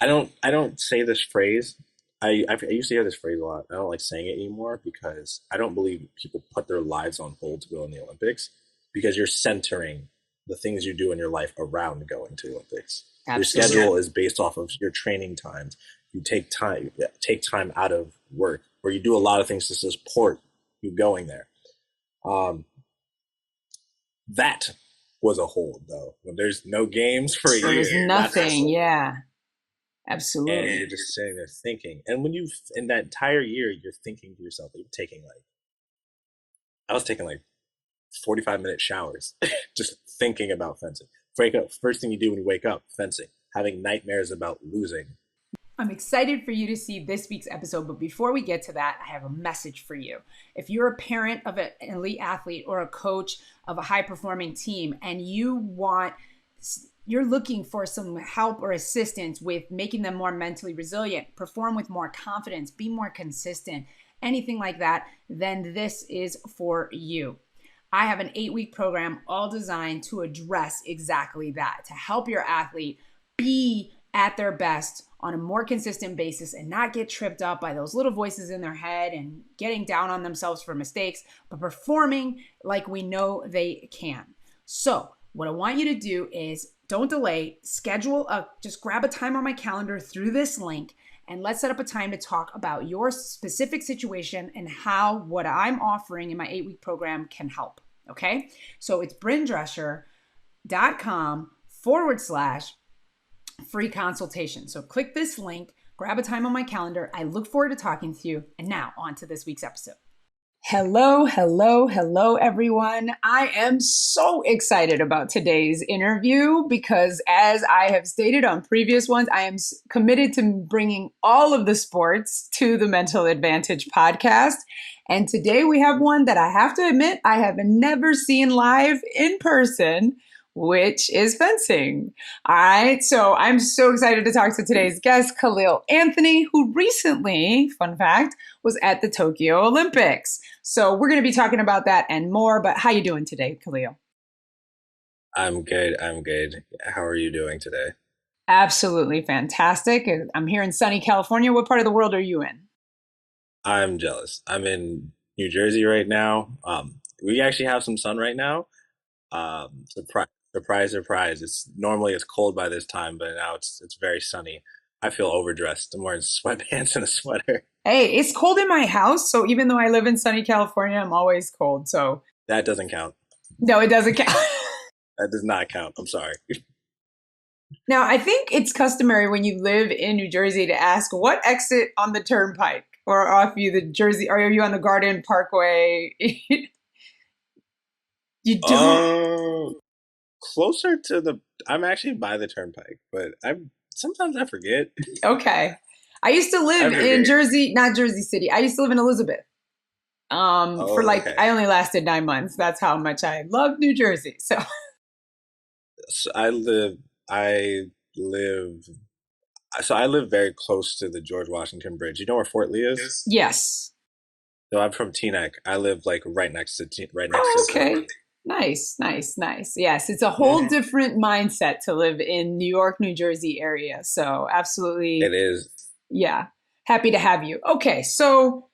I don't say this phrase. I used to hear this phrase a lot. I don't like saying it anymore because I don't believe people put their lives on hold to go in the Olympics because you're centering the things you do in your life around going to the Olympics. Your Absolutely. schedule is based off of your training times. You take time out of work, or you do a lot of things to support you going there. Um, that was a hold though. When there's no games for a There was year, that's a nothing. hold. Yeah, And absolutely. you're just sitting there thinking. And when you in that entire year, you're thinking to yourself, you're taking like I was taking like 45-minute showers, just thinking about fencing. Wake up, first thing you do when you wake up, fencing. Having nightmares about losing. I'm excited for you to see this week's episode, but before we get to that, I have a message for you. If you're a parent of an elite athlete or a coach of a high performing team and you're looking for some help or assistance with making them more mentally resilient, perform with more confidence, be more consistent, anything like that, then this is for you. I have an 8-week program all designed to address exactly that, to help your athlete be at their best on a more consistent basis and not get tripped up by those little voices in their head and getting down on themselves for mistakes, but performing like we know they can. So, what I want you to do is don't delay, just grab a time on my calendar through this link and let's set up a time to talk about your specific situation and how what I'm offering in my 8-week program can help. Okay. So it's brindrescher.com/free consultation. So click this link, grab a time on my calendar. I look forward to talking to you. And now on to this week's episode. Hello, hello, hello, everyone. I am so excited about today's interview because, as I have stated on previous ones, I am committed to bringing all of the sports to the Mental Advantage podcast. And today we have one that I have to admit I have never seen live in person, which is fencing. All right, so I'm so excited to talk to today's guest, Khalil Anthony, who recently, fun fact, was at the Tokyo Olympics. So we're going to be talking about that and more. But how you doing today, Khalil? I'm good. I'm good. How are you doing today? Absolutely fantastic. I'm here in sunny California. What part of the world are you in? I'm jealous. I'm in New Jersey right now. We actually have some sun right now. Surprise, surprise, surprise. It's cold by this time, but now it's very sunny. I feel overdressed. I'm wearing sweatpants and a sweater. Hey, it's cold in my house. So even though I live in sunny California, I'm always cold. So That doesn't count. no, it doesn't count. That does not count. I'm sorry. Now, I think it's customary when you live in New Jersey to ask what exit on the turnpike or off you the Jersey, or are you on the Garden Parkway? You don't? Um, Closer to the. I'm actually by the turnpike, but I'm sometimes I forget. Okay. I used to I live in forget. Jersey, not Jersey City. I used to live in Elizabeth. For Oh, like okay. I only lasted 9 months. That's how much I love New Jersey. So So I live. So I live very close to the George Washington Bridge. You know where Fort Lee is? yes. So I'm from Teaneck. I live like right next Oh, to Fort okay. Lee. Nice, nice, nice. Yes, it's a whole Hmm. different mindset to live in New York, New Jersey area. So It absolutely, is. yeah. Happy to have you. Okay, so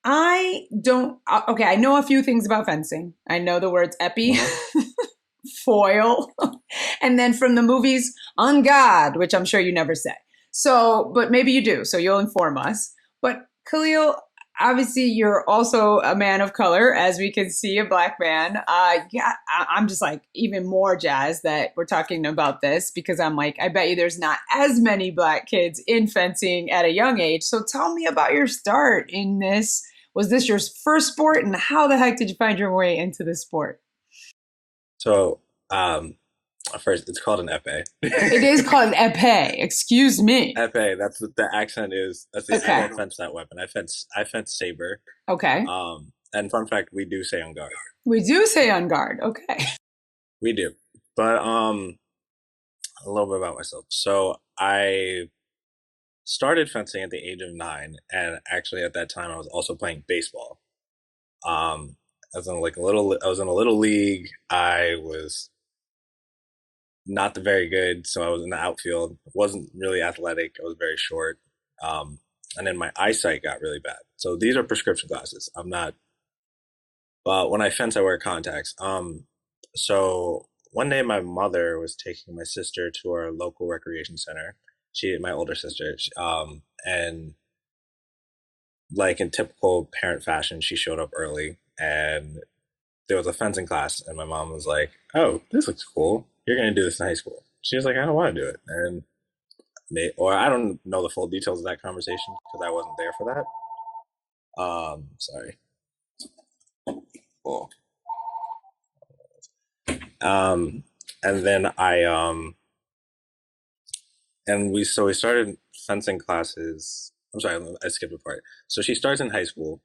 I don't okay, I know a few things about fencing. I know the words epi, Uh-huh. foil, and then from the movies On God, which I'm sure you never say. So, but maybe you do. So you'll inform us. But Khalil, obviously you're also a man of color, as we can see, a black man. Yeah, I'm just like even more jazzed that we're talking about this because I'm like, I bet you there's not as many black kids in fencing at a young age. So tell me about your start in this. Was this your first sport, and how the heck did you find your way into the sport? So um, first it's called an epee. It is called epee. Excuse me. Epee. That's what the accent is. I Okay. don't fence that weapon. I fence saber. Okay. And fun fact, we do say on guard. We do say on guard. Okay. We do. But a little bit about myself. So I started fencing at the age of 9, and actually at that time I was also playing baseball. I was in a little league. I was not very good, so I was in the outfield. Wasn't really athletic. I was very short. And then my eyesight got really bad. So these are prescription glasses. I'm not, but when I fence, I wear contacts. So one day my mother was taking my sister to our local recreation center. My older sister, and like in typical parent fashion, she showed up early and there was a fencing class, and my mom was like, "Oh, this looks cool. You're gonna do this in high school." She was like, "I don't want to do it," and or I don't know the full details of that conversation because I wasn't there for that. Sorry. Cool. Um, and then we started fencing classes. I'm sorry, I skipped a part. So she starts in high school,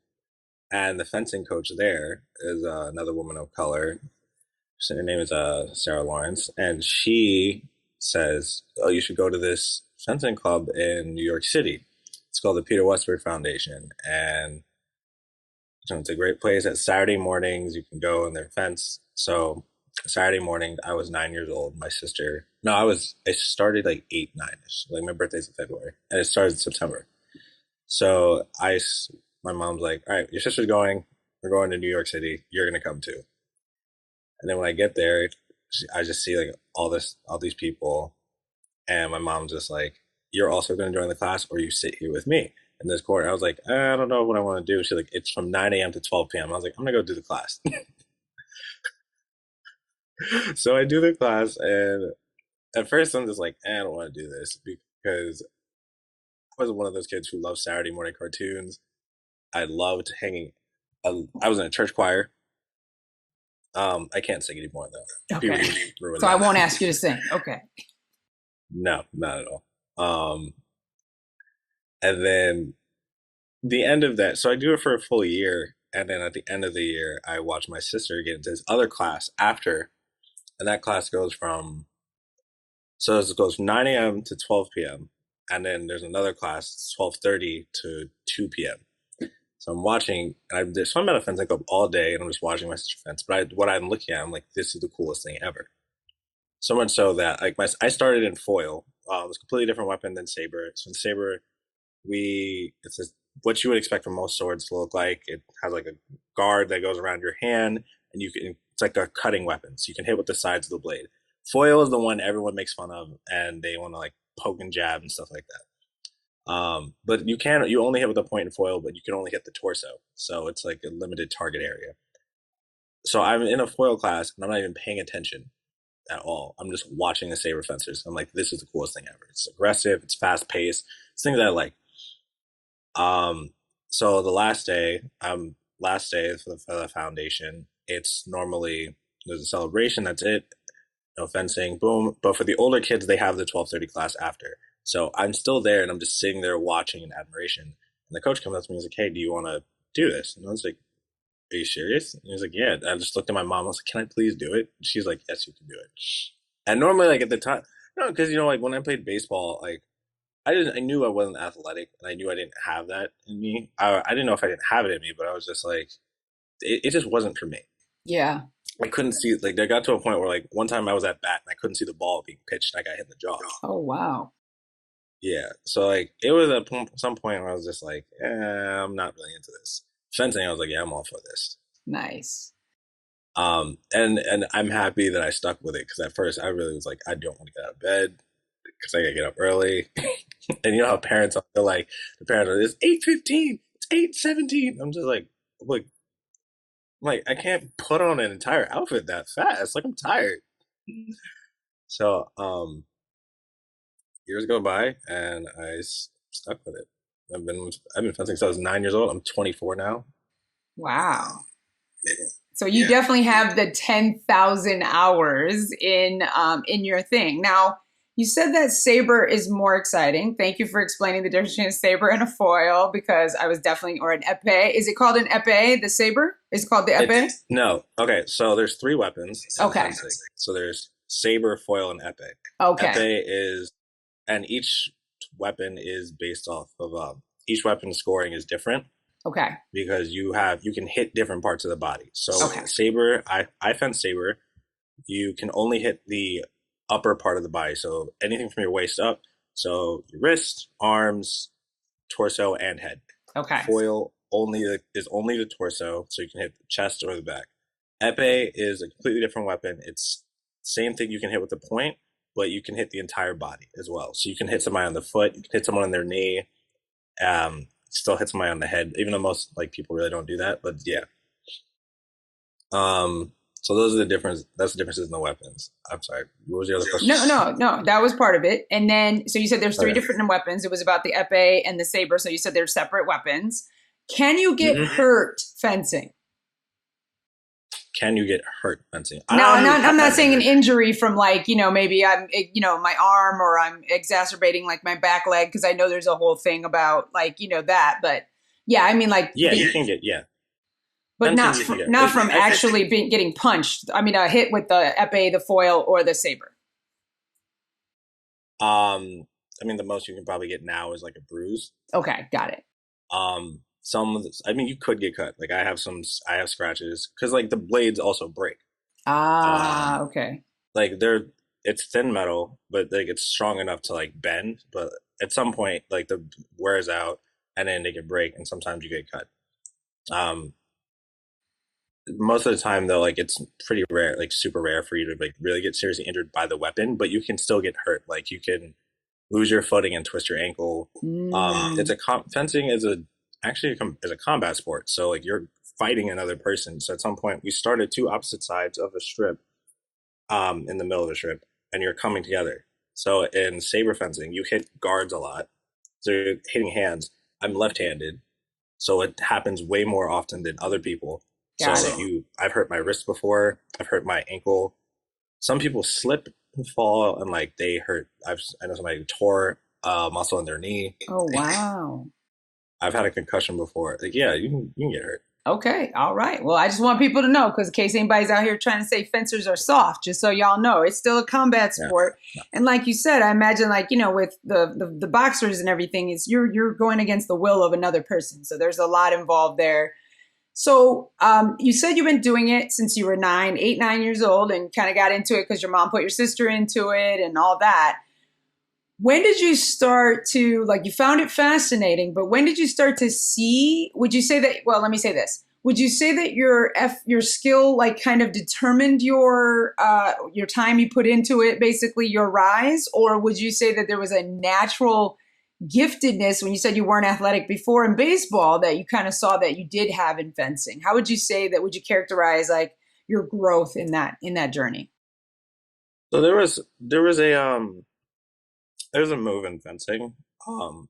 and the fencing coach there is another woman of color. So her name is Sarah Lawrence, and she says, "Oh, you should go to this fencing club in New York City. It's called the Peter Westbrook Foundation, and it's a great place. At Saturday mornings, you can go and their fence." So Saturday morning, I was 9 years old. My sister, no, I started like eight, nine-ish. Like my birthday's in February, and it started in September. So my mom's like, "All right, your sister's going. We're going to New York City. You're gonna come too." And then when I get there, I just see like all these people, and my mom's just like, "You're also going to join the class, or you sit here with me in this corner." I was like, "I don't know what I want to do." She's like, "It's from 9 a.m. to 12 p.m." I was like, "I'm gonna go do the class." So I do the class, and at first I'm just like, "I don't want to do this," because I was one of those kids who loved Saturday morning cartoons. I loved hanging. I was in a church choir. I can't sing anymore though. Okay. Puberty ruined So I that. won't ask you to sing. Okay. No, not at all. And then the end of that, so I do it for a full year, and then at the end of the year, I watch my sister get into this other class after, and that class goes from it goes from 9 a.m. to 12 p.m. And then there's another class 12:30 to 2 p.m. So I'm watching, so I'm at a fencing club all day, and I'm just watching my sister fence. But what I'm looking at, I'm like, this is the coolest thing ever. So much so that like I started in foil. It was a completely different weapon than saber. So in saber, it's what you would expect from most swords to look like. It has like a guard that goes around your hand, and it's like a cutting weapon, so you can hit with the sides of the blade. Foil is the one everyone makes fun of, and they want to like poke and jab and stuff like that. But you only hit with a point in foil, but you can only hit the torso, so it's like a limited target area. So I'm in a foil class, and I'm not even paying attention at all. I'm just watching the saber fencers. I'm like, this is the coolest thing ever. It's aggressive, it's fast paced, it's things that I like. Um, so the last day for the foundation, it's normally there's a celebration. That's it. No fencing, boom. But for the older kids, they have the 12:30 class after. So I'm still there, and I'm just sitting there watching in admiration. And the coach comes up to me and he's like, "Hey, do you want to do this?" And I was like, "Are you serious?" And he was like, "Yeah." I just looked at my mom. I was like, "Can I please do it?" And she's like, "Yes, you can do it." And normally, like at the time, no, because like when I played baseball, like I knew I wasn't athletic, and I knew I didn't have that in me. I didn't know if I didn't have it in me, but I was just like, it just wasn't for me. Yeah. I couldn't see like there got to a point where like one time I was at bat and I couldn't see the ball being pitched, and I got hit in the jaw. Oh, wow. Yeah, so like it was at some point where I was just like, I'm not really into this. Fencing, I was like, yeah, I'm all for this. Nice. And I'm happy that I stuck with it because at first I really was like, I don't want to get out of bed because I gotta get up early. And you know how parents are, they're like, the parents are, it's 8:15, it's 8:17. I'm like, I can't put on an entire outfit that fast. Like I'm tired. So years go by and stuck with it. I've been fencing since I was 9 years old. I'm 24 now. Wow. So you definitely have the 10,000 hours in your thing. Now, you said that saber is more exciting. Thank you for explaining the difference between a saber and a foil because I was definitely, or an épée. Is it called an épée, the saber? Is it called the épée? No. Okay, so there's three weapons in Okay. fencing. So there's saber, foil, and épée. Okay. Épée and each weapon is based off of each weapon scoring is different. Okay. Because you can hit different parts of the body. So Okay. saber, I fence saber. You can only hit upper part of the body. So anything from your waist up. So your wrist, arms, torso, and head. Okay. Foil is only the torso, so you can hit the chest or the back. Epee is a completely different weapon. It's same thing you can hit with the point, but you can hit the entire body as well. So you can hit somebody on the foot, you can hit someone on their knee, still hit somebody on the head, even though most like people really don't do that. But yeah. So those are the difference. That's the differences in the weapons. I'm sorry. What was the other question? No. That was part of it. And then, so you said there's three Okay. different weapons. It was about the epee and the saber. So you said they're separate weapons. Can you get Hmm. hurt fencing? Can you get hurt fencing? No, I'm not I've been saying an hurt. injury from like, maybe I'm, my arm or I'm exacerbating like my back leg because I know there's a whole thing about like, that. But yeah, I mean like, Yeah, you can get but fencing. You can get. not from I think. actually getting punched. I mean, a hit with the epee, the foil, or the saber. I mean, the most you can probably get now is like a bruise. Okay, got it. Some of the, I mean, you could get cut. Like I have scratches because like the blades also break. Ah, Um, okay. like it's thin metal, but like it's strong enough to like bend. But at some point, like the wears out, and then they can break, and sometimes you get cut. Um, Most of the time though, like it's pretty rare, like super rare for you to like really get seriously injured by the weapon, but you can still get hurt. Like you can lose your footing and twist your ankle. It's Mm, fencing is a actually is a combat sport, so like you're fighting another person. So at some point, we started two opposite sides of a strip, in the middle of the strip, and you're coming together. So in saber fencing, you hit guards a lot, so you're hitting hands. I'm left-handed, so it happens way more often than other people. So got it. I've hurt my wrist before. I've hurt my ankle. Some people slip and fall, and like they hurt. I know somebody who tore a muscle in their knee. Oh, wow. I've had a concussion before. Like, yeah, you can get hurt. Okay, all right. Well, I just want people to know because in case anybody's out here trying to say fencers are soft, just so y'all know, it's still a combat Yeah, sport. And like you said, I imagine like with the boxers and everything, is you're going against the will of another person, so there's a lot involved there. So you said you've been doing it since you were 9 years old, and kind of got into it because your mom put your sister into it and all that. When did you start to like you found it fascinating, but when did you start to see, would you say that, well, let me say this. Would you say that your skill like kind of determined your time you put into it, basically your rise, or would you say that there was a natural giftedness when you said you weren't athletic before in baseball that you kind of saw that you did have in fencing? How would you say that, would you characterize like your growth in that journey? so there was a move in fencing.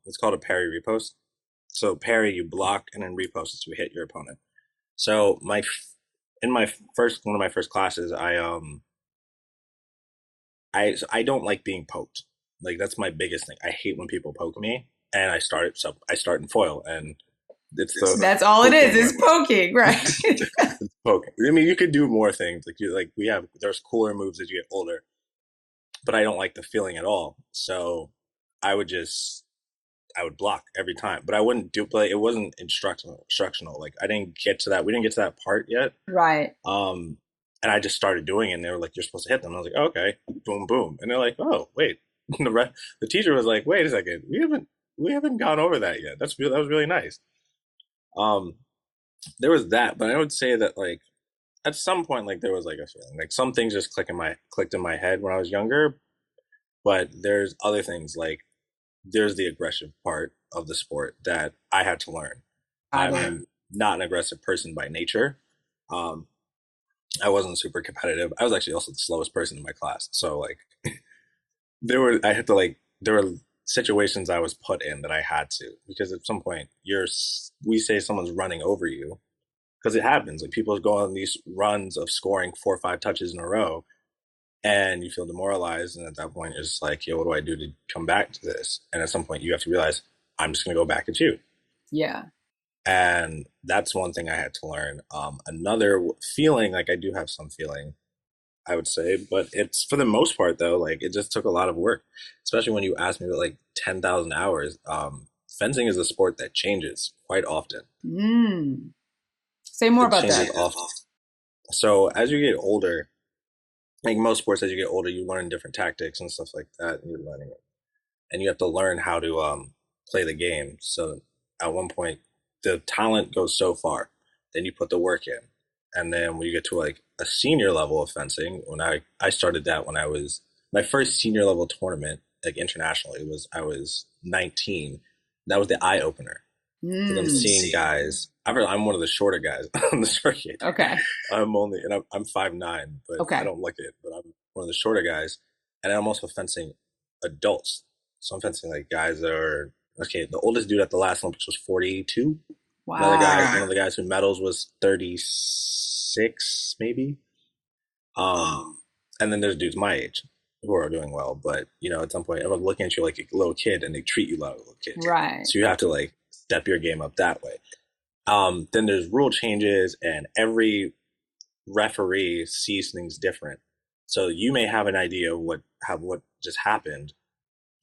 It's called a parry repost. So parry, you block, and then repost is to hit your opponent. So in my first one of my first classes, I don't like being poked. Like that's my biggest thing. I hate when people poke me, and I start in foil, and it's That's the all it is. poking It's weapon. poking, right? It's poking. I mean, you could do more things. There's cooler moves as you get older, but I don't like the feeling at all. So I would just I would block every time, but I wouldn't do play. It wasn't instructional. Like I didn't get to that. We didn't get to that part yet. Right. Um, and I just started doing it. And they were like, "You're supposed to hit them." And I was like, oh, "Okay, boom, boom." And they're like, "Oh, wait." The teacher was like, "Wait a second. We haven't gone over that yet. That was really nice." Um, there was that, but I would say that like at some point, like there was like a feeling, like some things just clicked in my head when I was younger. But there's other things like there's the aggressive part of the sport that I had to learn. Got it. I'm not an aggressive person by nature. Um, I wasn't super competitive. I was actually also the slowest person in my class. So like there were situations I was put in that I had to because at some point we say someone's running over you because it happens. Like people go on these runs of scoring 4 or 5 touches in a row and you feel demoralized. And at that point, it's like, yo, what do I do to come back to this? And at some point, you have to realize I'm just going to go back at you. Yeah. And that's one thing I had to learn. Another feeling, like I do have some feeling, I would say, but it's for the most part though, like it just took a lot of work, especially when you ask me about like 10,000 hours. Fencing is a sport that changes quite often. Mm. Say more It about changes that. often. So as you get older, like most sports, as you get older, you learn different tactics and stuff like that, and you're learning it, and you have to learn how to play the game. So at one point, the talent goes so far, then you put the work in, and then when you get to like a senior level of fencing, when I started that when I was my first senior level tournament, like internationally, was I was 19. That was the eye opener because I'm seeing guys. I'm one of the shorter guys on the circuit. Okay. I'm 5'9", but I Okay. don't look it. But I'm one of the shorter guys, and I'm also fencing adults. So I'm fencing like guys that are okay. The oldest dude at the last Olympics was 42. Another guy, one Wow. of the guys who medals was 36, maybe. And then there's dudes my age who are doing well, but at some point, everyone's looking at you like a little kid, and they treat you like a little kid. Right. So you have to like step your game up that way. Then there's rule changes, and every referee sees things different. So you may have an idea of what just happened.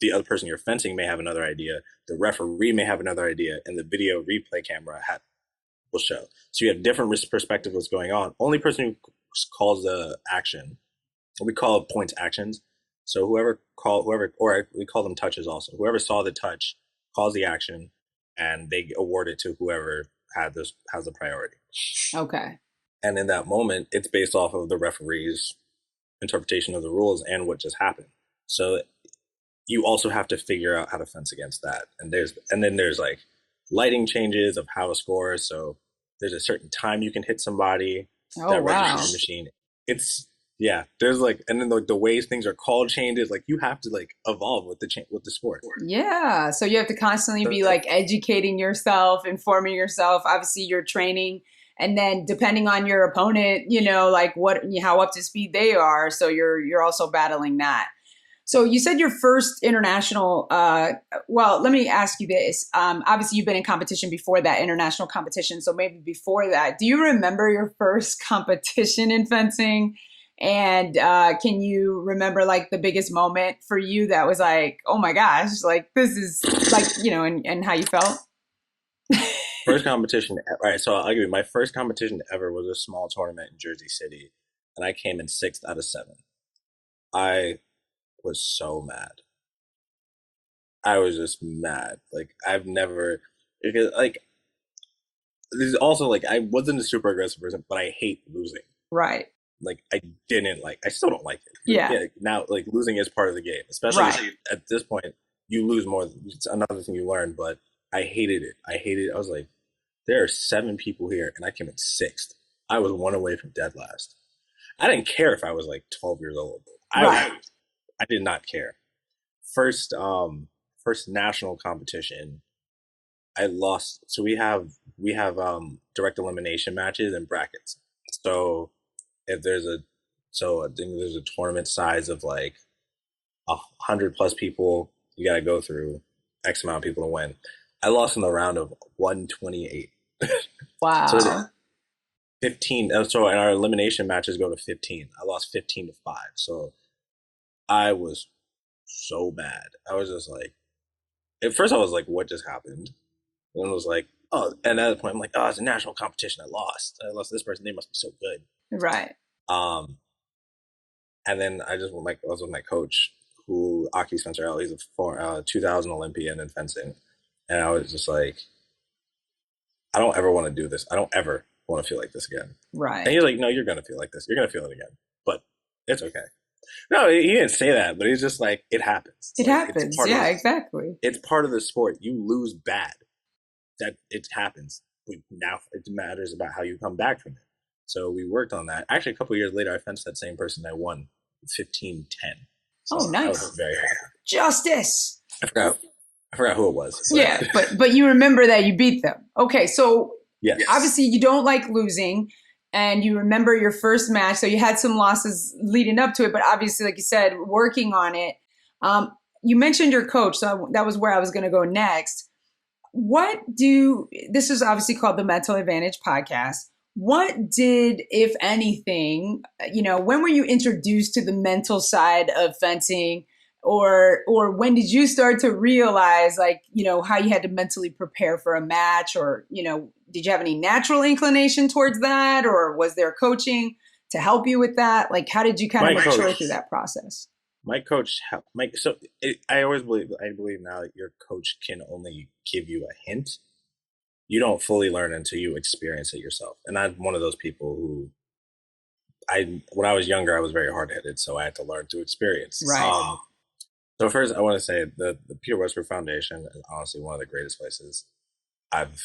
The other person you're fencing may have another idea. The referee may have another idea, and the video replay camera will show. So you have different perspectives of what's going on. Only person who calls the action, we call it points actions. So or we call them touches also. Whoever saw the touch calls the action, and they award it to whoever has the priority. Okay. And in that moment, it's based off of the referee's interpretation of the rules and what just happened. So you also have to figure out how to fence against that. And then there's like lighting changes of how to score. So there's a certain time you can hit somebody Oh, that wow. registers the machine. There's like, and then the ways things are called changes. Like you have to like evolve with the sport. Yeah. So you have to constantly be like educating yourself, informing yourself. Obviously, you're training. And then depending on your opponent, like how up to speed they are. So you're also battling that. So you said your first international, well, let me ask you this. Obviously, you've been in competition before that, international competition. So maybe before that, do you remember your first competition in fencing? And can you remember like the biggest moment for you that was like, oh my gosh, like this is like, and how you felt? First competition, right? So I'll give you my first competition ever was a small tournament in Jersey City, and I came in 6th out of 7. I was so mad. I was just mad. Like I've never, because like there's also like I wasn't a super aggressive person, but I hate losing. Right. Like I still don't like it. Yeah. Now like losing is part of the game, especially Right. at this point. You lose more. It's another thing you learn, but I hated it. I was like, there are 7 people here, and I came in 6th. I was one away from dead last. I didn't care if I was like 12 years old. Right. I did not care. First national competition, I lost. So we have direct elimination matches and brackets. So if there's a so I think there's a tournament size of like 100+ people you got to go through X amount of people to win. I lost in the round of 128. So Wow. 15. So and our elimination matches go to 15. I lost 15-5. So I was so mad. I was just like, at first I was like, what just happened? And it was like, oh, and at that point I'm like, oh, it's a national competition. I lost. I lost this person. They must be so good. Right. Um, and then I was with my coach, who Aki Spencer L. He's a 2000 Olympian in fencing, and I was just like, I don't ever want to do this. I don't ever want to feel like this again. Right. And he's like, no, you're gonna feel like this. You're gonna feel it again, but it's okay. No, he didn't say that, but he's just like, it happens. It Like, happens. Yeah, exactly. It's part of the sport. You lose bad. That it happens. Now it matters about how you come back from it. So we worked on that. Actually, a couple of years later, I fenced that same person. I won 15-10. So Oh, I nice. was very happy. Justice. I forgot who it was. Yeah, but you remember that you beat them. Okay, so yes. Obviously you don't like losing, and you remember your first match. So you had some losses leading up to it, but obviously, like you said, working on it. You mentioned your coach, so that was where I was going to go next. This is obviously called the Mental Advantage Podcast. What did, if anything, when were you introduced to the mental side of fencing, or when did you start to realize, like, how you had to mentally prepare for a match, or, did you have any natural inclination towards that, or was there coaching? to help you with that? Like, how did you kind of My make your way through coach, that process? my coach, I believe now that your coach can only give you a hint. You don't fully learn until you experience it yourself. And I'm one of those people who when I was younger, I was very hard headed, so I had to learn to experience. Right. So first, I want to say the Peter Westbrook Foundation is honestly one of the greatest places I've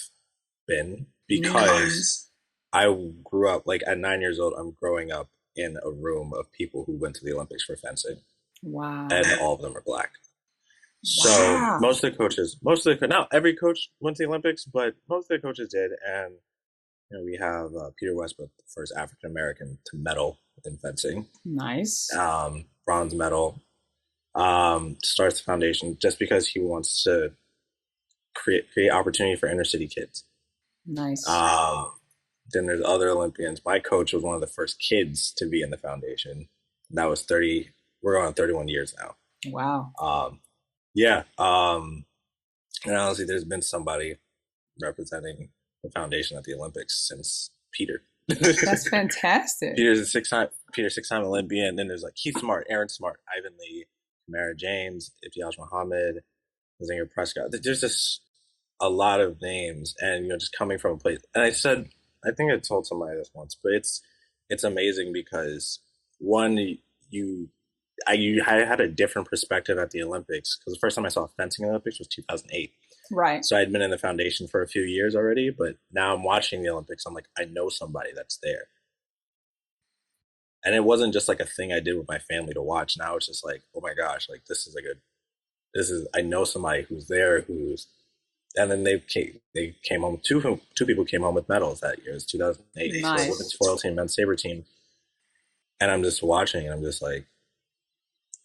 been because I grew up like at 9 years old. I'm growing up in a room of people who went to the Olympics for fencing, Wow. and all of them are black. So Wow. most of the not every coach went to the Olympics, but most of the coaches did, and we have Peter Westbrook, the first African American to medal in fencing, Nice. bronze medal. Starts the foundation just because he wants to create opportunity for inner city kids. Nice. Then there's other Olympians. My coach was one of the first kids to be in the foundation. That was 30. We're going on 31 years now. Wow. Yeah. And honestly, there's been somebody representing the foundation at the Olympics since Peter. That's fantastic. Peter's a six-time Olympian. Then there's like Keith Smart, Aaron Smart, Ivan Lee, Kamara James, Iftiaz Muhammad, Zinger Prescott. There's just a lot of names, and just coming from a place. And I think I told somebody this once, but it's amazing because one, I had a different perspective at the Olympics because the first time I saw fencing in the Olympics was 2008. Right. So I'd been in the foundation for a few years already, but now I'm watching the Olympics. I'm like, I know somebody that's there. And it wasn't just like a thing I did with my family to watch. Now it's just like, oh my gosh, like I know somebody who's there and then they came home. Two people came home with medals that year. It was 2008. Nice. So women's foil team, men's saber team. And I'm just watching and I'm just like,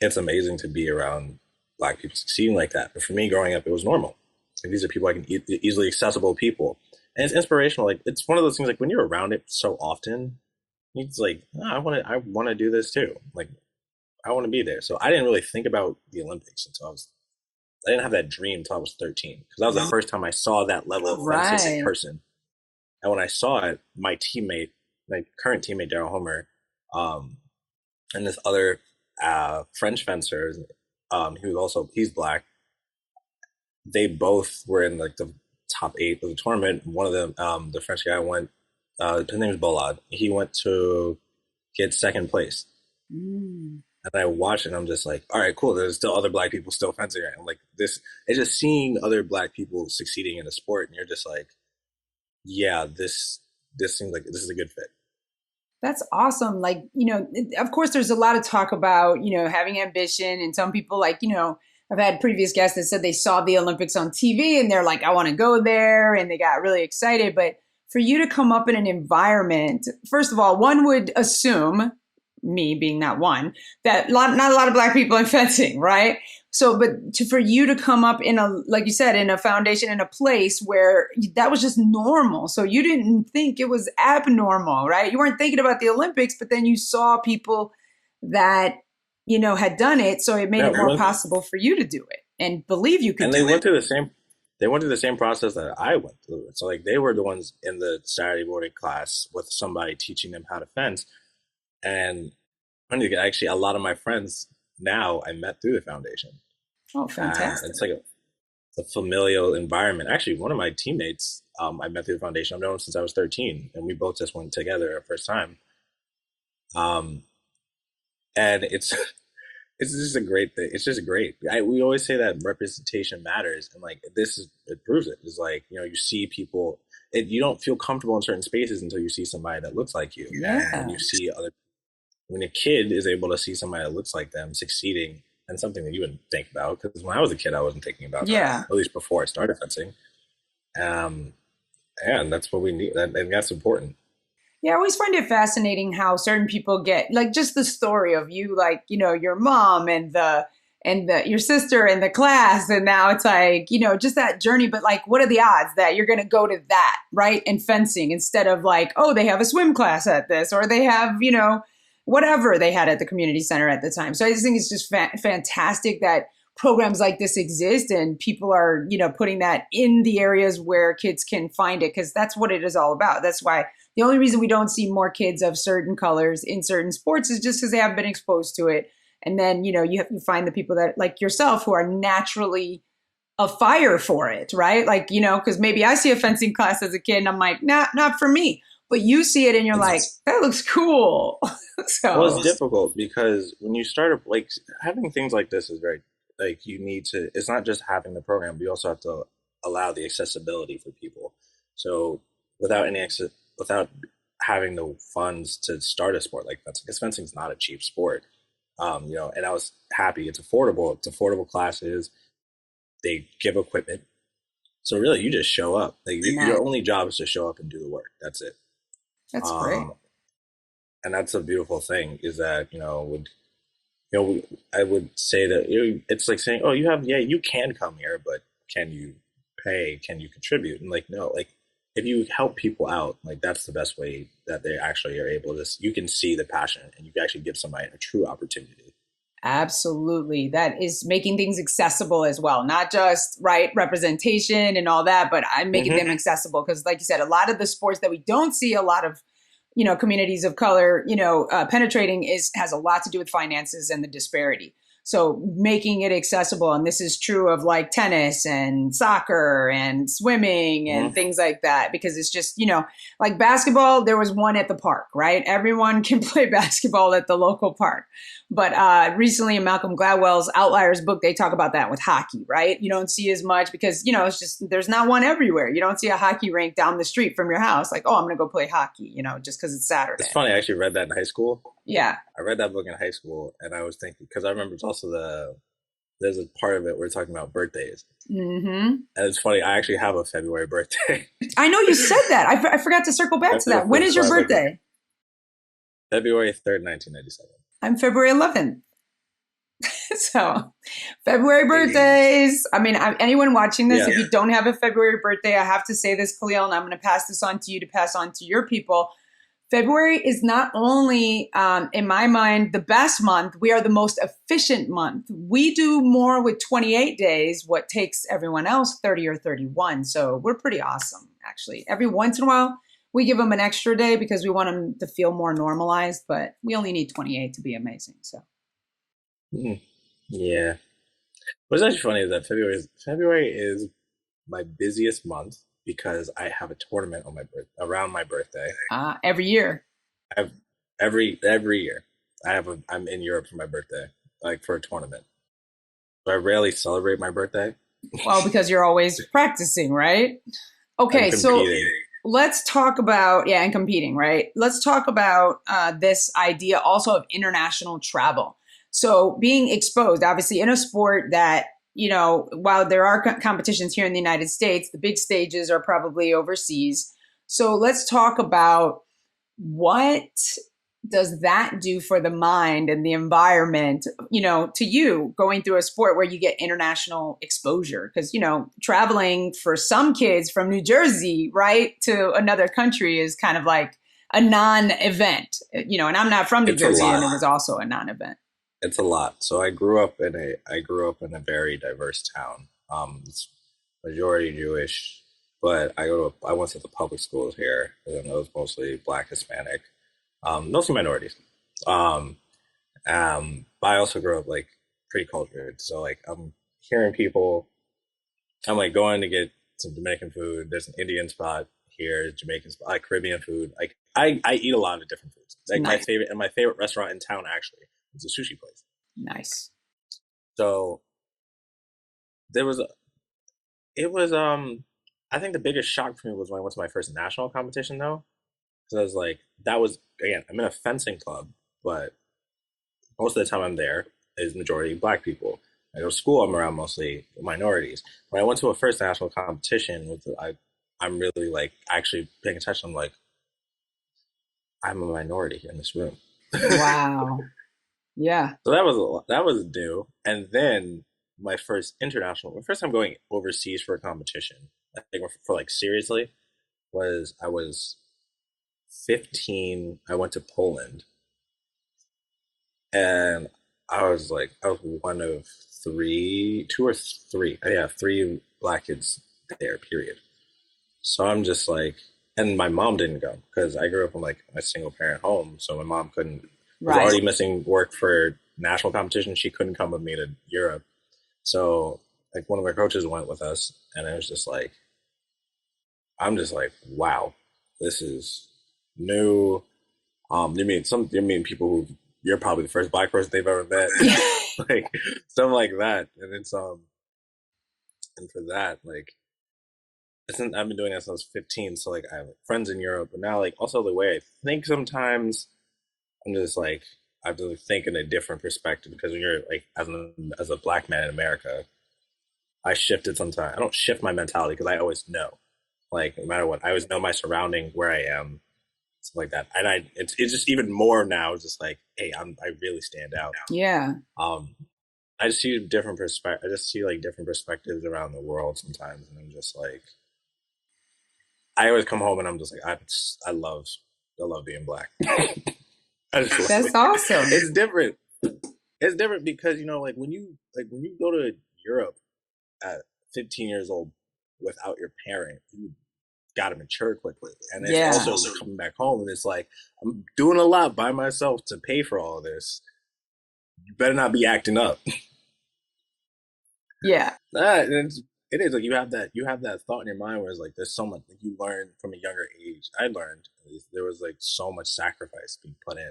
it's amazing to be around Black people succeeding like that. But for me growing up, it was normal. Like these are people I can easily accessible people. And it's inspirational. Like it's one of those things like when you're around it so often, it's like, oh, I want to do this too. Like I want to be there. So I didn't really think about the Olympics until I didn't have that dream until I was 13 because that was the first time I saw that level of fencing in person. And when I saw it, my current teammate Daryl Homer, and this other French fencer, he's Black. They both were in like the top 8 of the tournament. One of them, the French guy went. His name is Bolad. He went to get second place. And I watched it and I'm just like, all right, cool. There's still other Black people still fencing. I'm like, it's just seeing other Black people succeeding in the sport. And you're just like, yeah, this seems like this is a good fit. That's awesome. Like, of course, there's a lot of talk about, having ambition. And some people I've had previous guests that said they saw the Olympics on TV and they're like, I want to go there. And they got really excited. But for you to come up in an environment, first of all, one would assume, me being that one, that not a lot of Black people in fencing, right? So, for you to come up in like you said, in a foundation, in a place where that was just normal. So you didn't think it was abnormal, right? You weren't thinking about the Olympics, but then you saw people that, had done it. So it made it more possible for you to do it and believe you could do it. And they went through the same process that I went through. So like they were the ones in the Saturday morning class with somebody teaching them how to fence. And actually a lot of my friends now I met through the foundation. Oh, fantastic. It's like a familial environment. Actually, one of my teammates I met through the foundation. I've known him since I was 13 and we both just went together our first time. And it's just a great thing. It's just great. We always say that representation matters, and like it proves it. It's like you see people. You don't feel comfortable in certain spaces until you see somebody that looks like you. Yeah. And you see when a kid is able to see somebody that looks like them succeeding, and something that you wouldn't think about because when I was a kid, I wasn't thinking about that. At least before I started fencing. And that's what we need, and that's important. Yeah, I always find it fascinating how certain people get like just the story of you, like, your mom and your sister and the class. And now it's like, just that journey. But like, what are the odds that you're going to go to that, right? In fencing instead of like, oh, they have a swim class at this, or they have, whatever they had at the community center at the time. So I just think it's just fantastic that programs like this exist and people are, putting that in the areas where kids can find it, because that's what it is all about. That's why the only reason we don't see more kids of certain colors in certain sports is just because they haven't been exposed to it. And then, you find the people that like yourself who are naturally a fire for it, right? Like, because maybe I see a fencing class as a kid and I'm like, nah, not for me. But you see it and you're like, It's that looks cool. well, it's So difficult because when you start up, like having things like this is very like you need to. It's not just having the program, but you also have to allow the accessibility for people. So without any access, without having the funds to start a sport like fencing, because fencing is not a cheap sport. And I was happy. It's affordable. It's affordable classes. They give equipment. So really, you just show up. Like nice. your only job is to show up and do the work. That's it. That's great. Um, and that's a beautiful thing. Is that I would say that it's like saying, oh, you can come here, but can you pay? Can you contribute? And like, no, like if you help people out, like that's the best way that they actually are able to. You can see the passion, and you can actually give somebody a true opportunity. Absolutely. That is making things accessible as well, not just right representation and all that, but I'm making Hmm. them accessible because, like you said, a lot of the sports that we don't see a lot of, communities of color, penetrating has a lot to do with finances and the disparity. So making it accessible, and this is true of like tennis and soccer and swimming and Hmm. things like that, because it's just, like basketball, there was one at the park, right? Everyone can play basketball at the local park. But recently in Malcolm Gladwell's Outliers book, they talk about that with hockey, right? You don't see as much because, it's just, there's not one everywhere. You don't see a hockey rink down the street from your house. Like, oh, I'm going to go play hockey, just because it's It's Saturday. funny. I actually read that in high school. Yeah. I read that book in high school, and I was thinking because I remember it's also there's a part of it where we're talking about birthdays, Hmm. and it's funny. I actually have a February birthday. I know you said that. I forgot to circle back I'm to that. When is so your I was like birthday? February 3rd, 1997. I'm February 11th. So, February Hey, birthdays. I mean, anyone watching this, yeah, if you don't have a February birthday, I have to say this, Khalil, and I'm going to pass this on to you to pass on to your people. February is not only, in my mind, the best month, we are the most efficient month. We do more with 28 days, what takes everyone else 30 or 31. So we're pretty awesome, actually. Every once in a while, we give them an extra day because we want them to feel more normalized, but we only need 28 to be amazing. So mm, yeah. What's actually funny is that February is my busiest month because I have a tournament on my around my birthday. every year. I have every year. I'm in Europe for my birthday, like for a tournament. So I rarely celebrate my birthday. Well, because you're always practicing, right? I'm Okay, so competing. let's talk about, yeah, and competing, right? Let's talk about this idea also of international travel. So being exposed, obviously, in a sport that, while there are competitions here in the United States, the big stages are probably overseas. So let's talk about what does that do for the mind and the environment, to you going through a sport where you get international exposure? Because, traveling for some kids from New Jersey, right, to another country is kind of like a non-event, and I'm not from New It's a Jersey and lot. it was also a non-event. It's a lot. So I grew up in a very diverse town. It's majority Jewish, but I went to the public schools here, and then it was mostly Black, Hispanic, mostly minorities. Um, but I also grew up like pretty cultured. So like I'm hearing people. I'm like going to get some Dominican food. There's an Indian spot here, Jamaican spot, like Caribbean food. Like I eat a lot of different foods. Like Nice. my favorite restaurant in town actually is a sushi place. Nice. So there was it was I think the biggest shock for me was when I went to my first national competition though. Because I was like, that was again, I'm in a fencing club, but most of the time I'm there is majority Black people. I go to school, I'm around mostly minorities. When I went to a first national competition with I'm really like actually paying attention. I'm like, I'm a minority in this room. Wow. Yeah. So that was new. And then my first time going overseas for a competition, I think for like seriously, was I was 15. I went to Poland, and I was one of two or three. Yeah, three black kids there. Period. So I'm just like, and my mom didn't go because I grew up in like a single parent home, so my mom couldn't was Right. already missing work for national competition. She couldn't come with me to Europe, so like one of my coaches went with us, and it was just like I'm just like, wow, this is new. You mean people who you're probably the first black person they've ever met, like something like that, and it's and for that like I've been doing that since I was 15, so like I have like, friends in Europe, but now like also the way I think sometimes I'm just like I have to like, think in a different perspective because when you're like as a black man in America, I shifted sometimes. I don't shift my mentality because I always know, like no matter what, I always know my surrounding, where I am, stuff like that, and it's just even more now. It's just like hey, I really stand out. Yeah. Um, I just see different perspective. I just see like different perspectives around the world sometimes, and I'm just like I always come home and I'm just like I love being black. I just love That's it. awesome. It's different. It's different because when you go to Europe at 15 years old without your parent, you got to mature quickly. And it's Yeah. also coming back home and it's like I'm doing a lot by myself to pay for all of this. You better not be acting up. Yeah. It is like you have that thought in your mind where it's like there's so much like you learn from a younger age. I learned at least, there was like so much sacrifice being put in.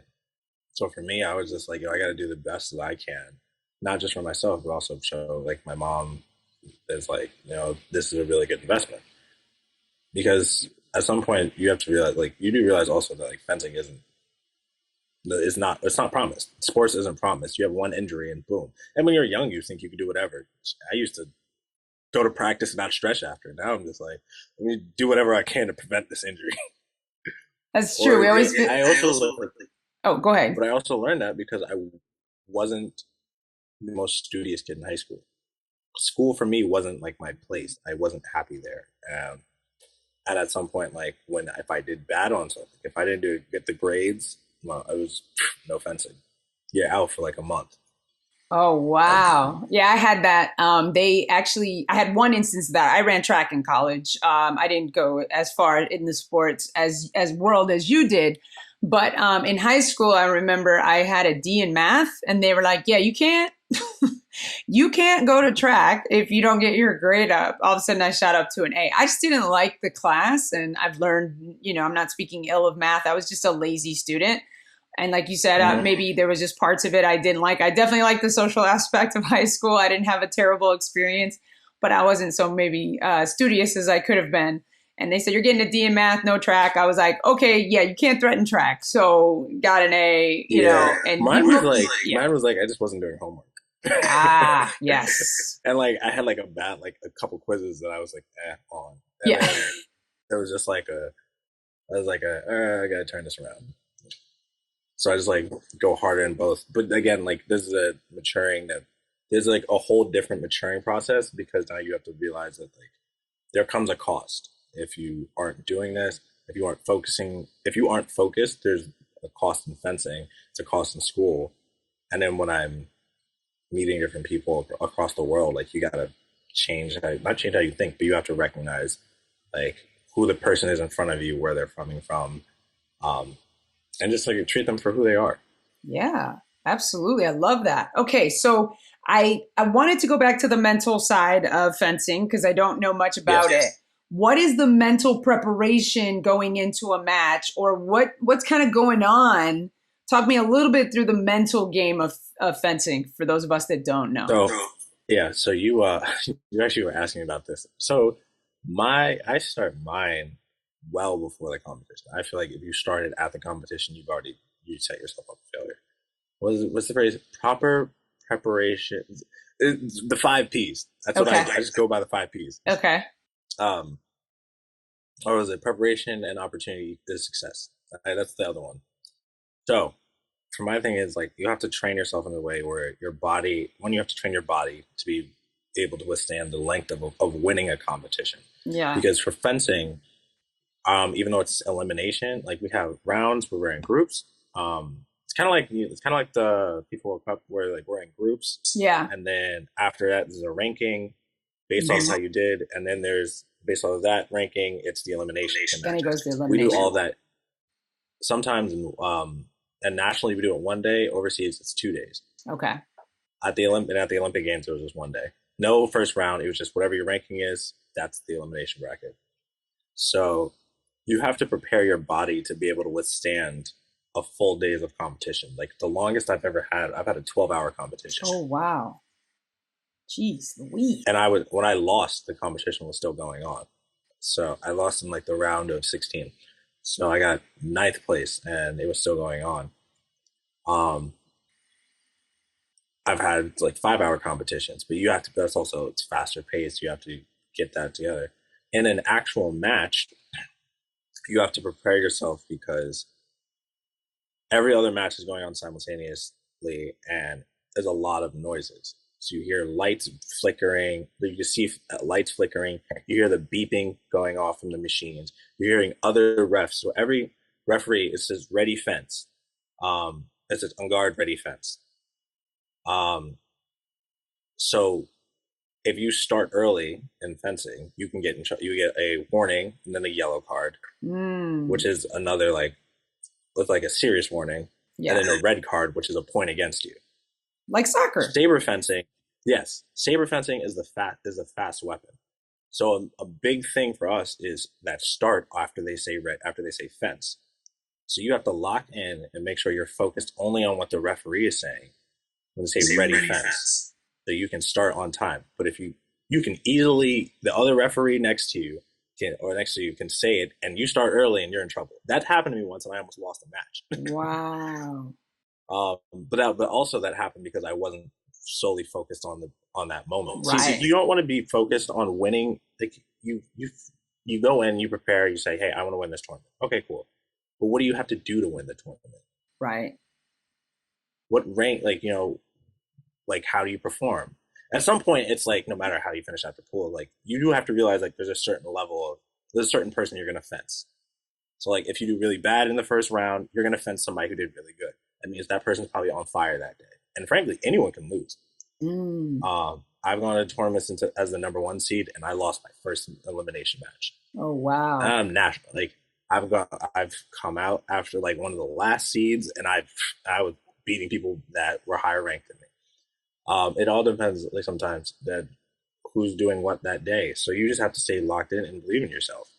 So for me, I was just like, yo, I got to do the best that I can, not just for myself, but also show like my mom is like, this is a really good investment because at some point you have to realize, like, you do realize also that like fencing isn't, it's not promised. Sports isn't promised. You have one injury and boom. And when you're young, you think you can do whatever. I used to go to practice and not stretch after. Now I'm just like, let me do whatever I can to prevent this injury. That's true. Or We always I also learned, Oh, go ahead. but I also learned that because I wasn't the most studious kid in high school. School for me wasn't like my place. I wasn't happy there. And at some point, like when if I did bad on something, if I didn't get the grades, well, I was no fencing. You're out for like a month. Oh, And wow. Yeah, I had that. I had one instance of that. I ran track in college. I didn't go as far in the sports as world as you did. But in high school, I remember I had a D in math and they were like, yeah, you can't go to track if you don't get your grade up. All of a sudden I shot up to an A. I just didn't like the class. And I've learned, I'm not speaking ill of math. I was just a lazy student. And like you said, mm-hmm. maybe there was just parts of it I didn't like. I definitely like the social aspect of high school. I didn't have a terrible experience, but I wasn't so maybe studious as I could have been. And they said, you're getting a D in math, no track. I was like, okay, yeah, you can't threaten track. So got an A, and mine was like, I just wasn't doing homework. Ah, yes. And like, I had like a couple quizzes that I was like, on. And Yeah. then there was just I was like, I gotta turn this around. So I just like go harder in both. But again, like this is a maturing that there's like a whole different maturing process because now you have to realize that like there comes a cost if you aren't doing this, if you aren't focused, there's a cost in fencing, it's a cost in school. And then when I'm meeting different people across the world, like you gotta not change how you think, but you have to recognize like who the person is in front of you, where they're coming from, um, and just like treat them for who they are. Yeah, absolutely. I love that. Okay, so I wanted to go back to the mental side of fencing because I don't know much about it. Yes. What is the mental preparation going into a match, or what's kind of going on? Talk me a little bit through the mental game of fencing for those of us that don't know. So yeah, so you you actually were asking about this. So I start mine well before the competition. I feel like if you started at the competition, you set yourself up for failure. What's the phrase? Proper preparation. The five P's. That's what Okay. I just go by the five P's. Okay. Um, or was it preparation and opportunity is success? That's the other one. So for my thing is like you have to train yourself in a way where when you have to train your body to be able to withstand the length of winning a competition. Yeah. Because for fencing, even though it's elimination, like we have rounds where we're in groups, it's kind of like the FIFA World Cup where like we're in groups, Yeah. and then after that there's a ranking based off Mhm. how you did, and then there's based off of that ranking, it's the elimination Then it goes matches. to We do elimination. all that sometimes, and nationally we do it one day. Overseas it's 2 days. Okay. At the Olympic Games it was just one day. No first round. It was just whatever your ranking is. That's the elimination bracket. So you have to prepare your body to be able to withstand a full days of competition. Like the longest I've had a 12-hour competition. Oh wow. Jeez Louise. And when I lost, the competition was still going on. So I lost in like the round of 16. So I got ninth place and it was still going on. Um, I've had like 5-hour competitions, but that's also, it's faster paced. You have to get that together. In an actual match, you have to prepare yourself because every other match is going on simultaneously and there's a lot of noises. So you hear lights flickering, you can see lights flickering, you hear the beeping going off from the machines, you're hearing other refs. So every referee, it says ready fence. It says on guard, ready fence. Um, so if you start early in fencing, you can you get a warning and then a yellow card, Mm. which is another like with like a serious warning, and Yeah. then a red card, which is a point against you. Like soccer. Saber fencing, yes, saber fencing is a fast weapon. So a big thing for us is that start after they say fence. So you have to lock in and make sure you're focused only on what the referee is saying when they say ready fence, so you can start on time. But if you can easily, the other referee next to you can say it, and you start early and you're in trouble. That happened to me once, and I almost lost a match. Wow. But also that happened because I wasn't solely focused on that moment. See, Right. you don't want to be focused on winning. Like you go in, you prepare, you say, "Hey, I want to win this tournament." Okay, cool. But what do you have to do to win the tournament? Right. What rank? Like how do you perform? At some point, it's like no matter how you finish at the pool, like you do have to realize like there's a certain person you're going to fence. So like if you do really bad in the first round, you're going to fence somebody who did really good. That means that person's probably on fire that day. And frankly, anyone can lose. Mm. I've gone to tournaments as the number one seed, and I lost my first elimination match. Oh wow. National, like I've come out after like one of the last seeds, and I was beating people that were higher ranked than me. It all depends, like sometimes that who's doing what that day. So you just have to stay locked in and believe in yourself,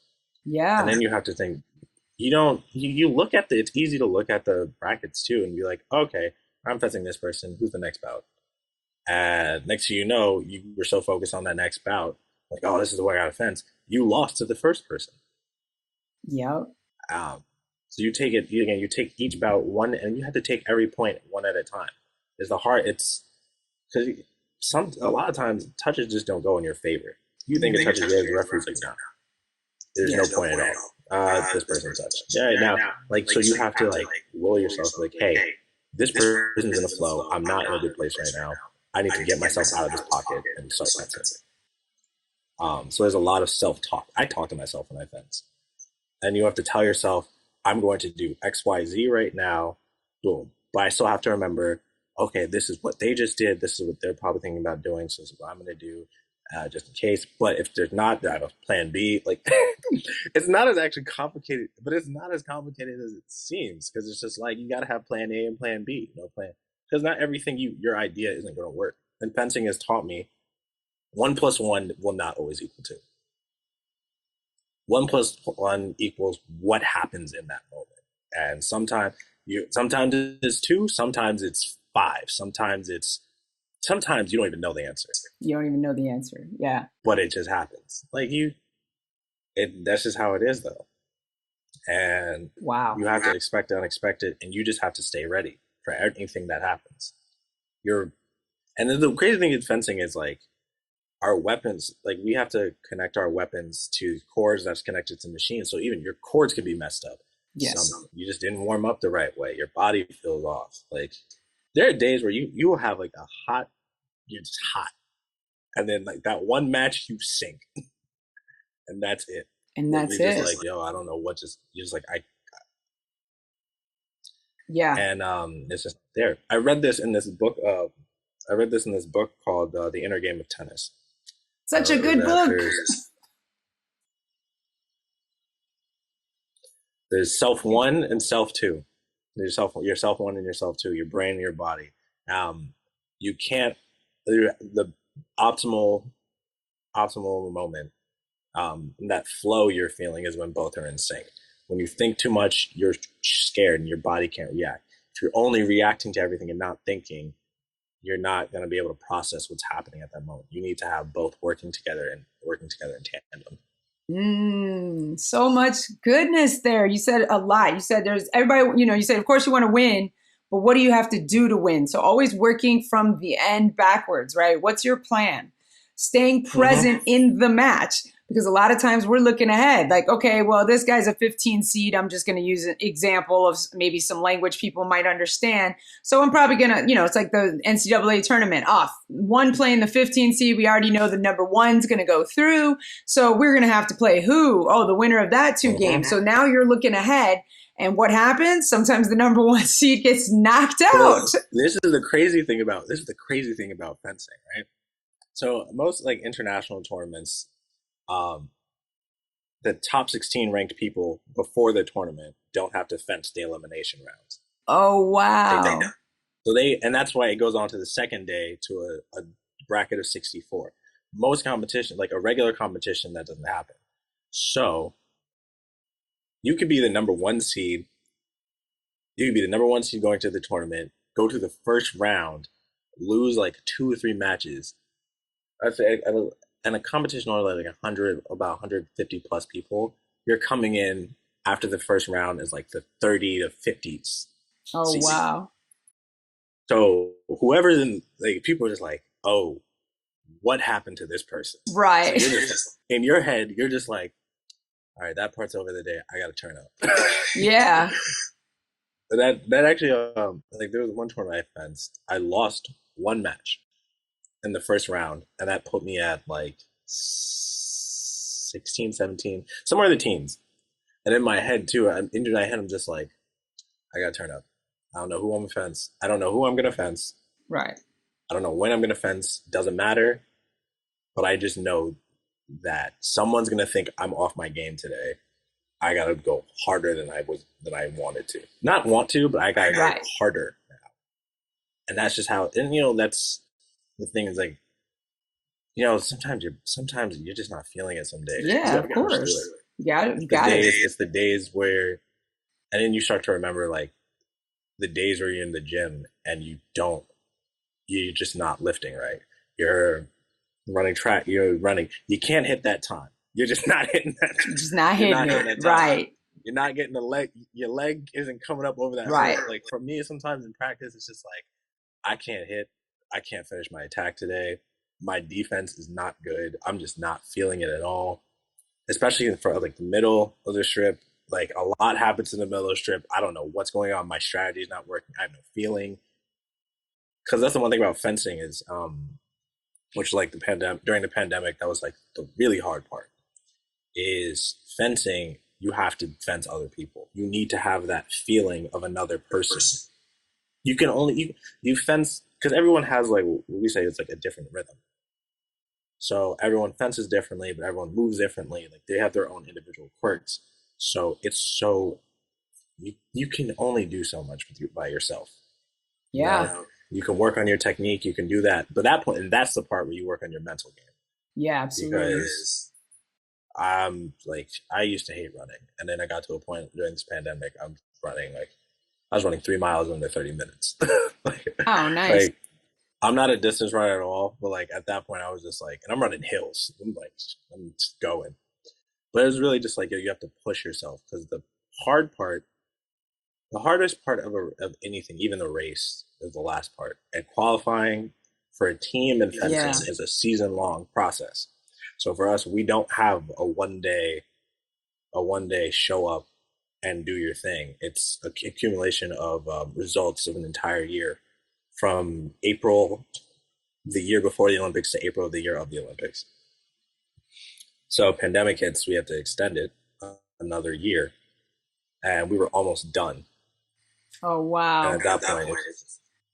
and Yeah. then you have to think you don't you look at it's easy to look at the brackets too and be like, okay, I'm fencing this person, who's the next bout? And next thing you know, you were so focused on that next bout, like, oh, this is the way I gotta fence, you lost to the first person. Yep. So you take each bout one, and you have to take every point one at a time. It's because a lot of times touches just don't go in your favor. You think a touch is good, the referee's like, no, there's no point at all. This person touched. Yeah, now, like, so you have to, like, will yourself, like, hey, this person's in a flow. I'm not in a good place right now. I need to get myself out of this pocket and start fencing. So there's a lot of self-talk. I talk to myself when I fence. And you have to tell yourself, I'm going to do X, Y, Z right now. Boom. But I still have to remember, okay, this is what they just did. This is what they're probably thinking about doing. So this is what I'm going to do. Just in case. But if there's not, I have a plan B. Like, it's not as actually complicated, but it's not as complicated as it seems, because it's just like you got to have plan A and plan B, no plan. Because not everything your idea isn't going to work. And fencing has taught me 1+1 will not always equal 2. 1+1 equals what happens in that moment. And sometimes it's 2, sometimes it's 5, sometimes you don't even know the answer. You don't even know the answer. Yeah. But it just happens. Like that's just how it is, though. And wow, you have to expect the unexpected, and you just have to stay ready for anything that happens. And then the crazy thing in fencing is like our weapons, like we have to connect our weapons to cords that's connected to machines. So even your cords could be messed up. Yes. You just didn't warm up the right way. Your body feels off. Like there are days where you will have like you're just hot. And then like that one match you sink. And that's it. And Like, that's you're it. just like, yo, I don't know what you're just like, Yeah. and it's just there. I read this in this book. I read this in this book called The Inner Game of Tennis. Such a It was good that book. there's self one and self two. There's yourself one and yourself two. Your brain and your body. You can't the optimal moment, that flow you're feeling is when both are in sync. When you think too much, you're scared and your body can't react. If you're only reacting to everything and not thinking, you're not going to be able to process what's happening at that moment. You need to have both working together in tandem. So much goodness there. You said a lot. You said there's everybody, you said, of course you want to win, but what do you have to do to win? So always working from the end backwards, right? What's your plan? Staying present in the match. Because a lot of times we're looking ahead, like, okay, well, this guy's a 15 seed. I'm just going to use an example of maybe some language people might understand. So I'm probably going to, it's like the NCAA tournament off. One playing the 15 seed. We already know the number one's going to go through. So we're going to have to play who? Oh, the winner of that two games. So now you're looking ahead. And what happens? Sometimes the number one seed gets knocked out. Well, this is the crazy thing about fencing, right? So most like international tournaments, the top 16 ranked people before the tournament don't have to fence the elimination rounds. Oh, wow. They don't. And that's why it goes on to the second day to a bracket of 64. Most competition, like a regular competition, that doesn't happen. So you could be the number one seed. You could be the number one seed going to the tournament, go to the first round, lose like 2 or 3 matches. I'd say, and a competition only like 150 plus people, you're coming in after the first round is like the 30 to 50s. Oh, season. wow. So whoever's in, like, people are just like, oh, what happened to this person? Right. So in your head, you're just like, all right, that part's over the day. I got to turn up. Yeah. That actually, like there was one tournament I fenced. I lost one match in the first round, and that put me at like 16, 17, somewhere in the teens. And in my head too, I'm in my head, I'm just like, I gotta turn up. I don't know who I'm gonna fence. I don't know who I'm gonna fence. Right. I don't know when I'm gonna fence. Doesn't matter. But I just know that someone's gonna think I'm off my game today. I gotta go harder than I wanted to. Not want to, but I gotta go harder now. And that's just how. And that's the thing is like, sometimes you're just not feeling it some days. Yeah, of course. You got it. It's the days where, and then you start to remember like the days where you're in the gym and you're just not lifting right. You're running track, you can't hit that time. You're just not hitting that. Just not hitting it. Right. You're not getting your leg isn't coming up over that. Right. Like for me, sometimes in practice, it's just like, I can't finish my attack today. My defense is not good. I'm just not feeling it at all. Especially for like the middle of the strip. Like a lot happens in the middle of the strip. I don't know what's going on. My strategy is not working. I have no feeling. Because that's the one thing about fencing is, which like during the pandemic, that was like the really hard part. Is fencing, you have to fence other people. You need to have that feeling of another person. You can only you fence because everyone has like we say it's like a different rhythm. So everyone fences differently, but everyone moves differently. Like they have their own individual quirks. So you can only do so much by yourself. Yeah. You can work on your technique. You can do that, but that's the part where you work on your mental game. Yeah, absolutely. Because I used to hate running, and then I got to a point during this pandemic. I was running 3 miles under 30 minutes. Oh, nice. Like, I'm not a distance runner at all, but like at that point, I was just like, and I'm running hills. I'm just going. But it was really just like you have to push yourself because the hardest part of anything, even the race, is the last part. And qualifying for a team in fencing is a season-long process. So for us, we don't have a one day show up and do your thing. It's an accumulation of results of an entire year, from April the year before the Olympics to April of the year of the Olympics. So pandemic hits, we have to extend it another year, and we were almost done. Oh, And wow. at that point,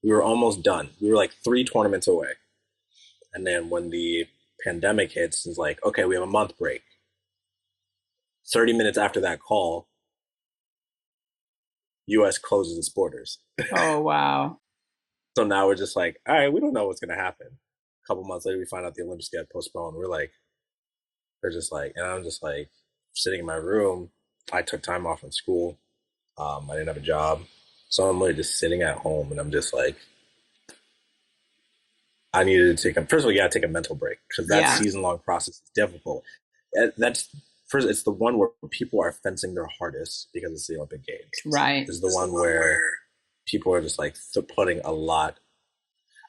we were almost done. We were like 3 tournaments away. And then when the pandemic hits, it's like, okay, we have a month break. 30 minutes after that call, US closes its borders. Oh, wow. So now we're just like, all right, we don't know what's going to happen. A couple months later, we find out the Olympics get postponed. We're just like, and I'm just like sitting in my room. I took time off from school. I didn't have a job. So I'm literally just sitting at home and I'm just like, I needed to first of all, you got to take a mental break because that Yeah. season long process is difficult. That's first, it's the one where people are fencing their hardest because it's the Olympic Games. Right. It's the one where people are just like putting a lot.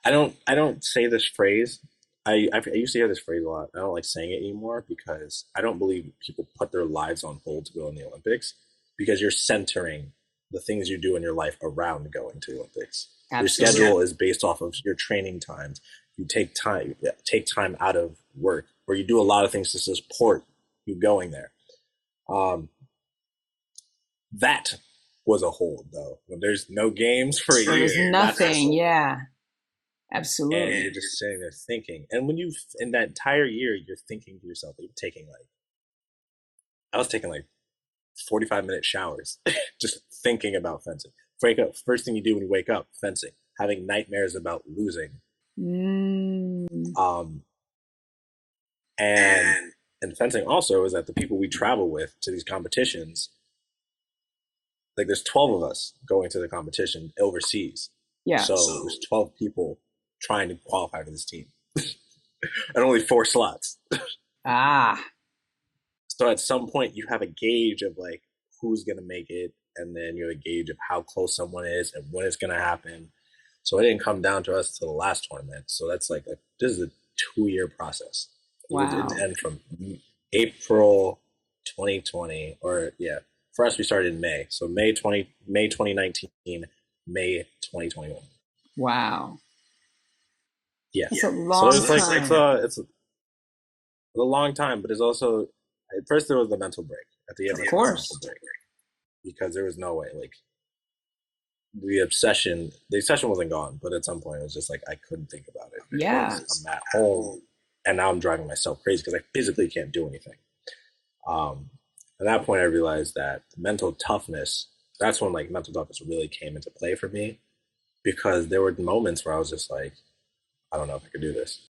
I don't say this phrase. I used to hear this phrase a lot. I don't like saying it anymore because I don't believe people put their lives on hold to go in the Olympics because you're centering the things you do in your life around going to the Olympics. Your Absolutely. schedule is based off of your training times. You take time out of work, or you do a lot of things to support you going there. Um, that was a hold though. When there's no games for a There was year, that's a nothing. hold. Yeah. And Absolutely. you're just sitting there thinking. And when you in that entire year, you're thinking to yourself, you're taking like I was taking like 45-minute showers, just thinking about fencing. Wake up. First thing you do when you wake up, fencing. Having nightmares about losing. Mm. Um, and and fencing also is that the people we travel with to these competitions, like there's 12 of us going to the competition overseas. Yeah. So there's 12 people trying to qualify for this team, and only 4 slots. Ah, So at some point you have a gauge of like who's gonna make it, and then you have a gauge of how close someone is and when it's gonna happen. So it didn't come down to us until the last tournament. So that's like this is a 2 year process. It didn't wow. end from April 2020, or yeah, for us we started in May. So May 2019, May 2021. Wow. Yeah. That's a So long it's like time. it's a long time, but it's also at first there was the mental break. At the end Of there was the mental course. break because there was no way like the obsession wasn't gone, but at some point it was just like I couldn't think about it Yeah. because I'm at home and now I'm driving myself crazy because I physically can't do anything. Um, at that point, I realized that mental toughness. That's when like mental toughness really came into play for me because there were moments where I was just like, I don't know if I could do this.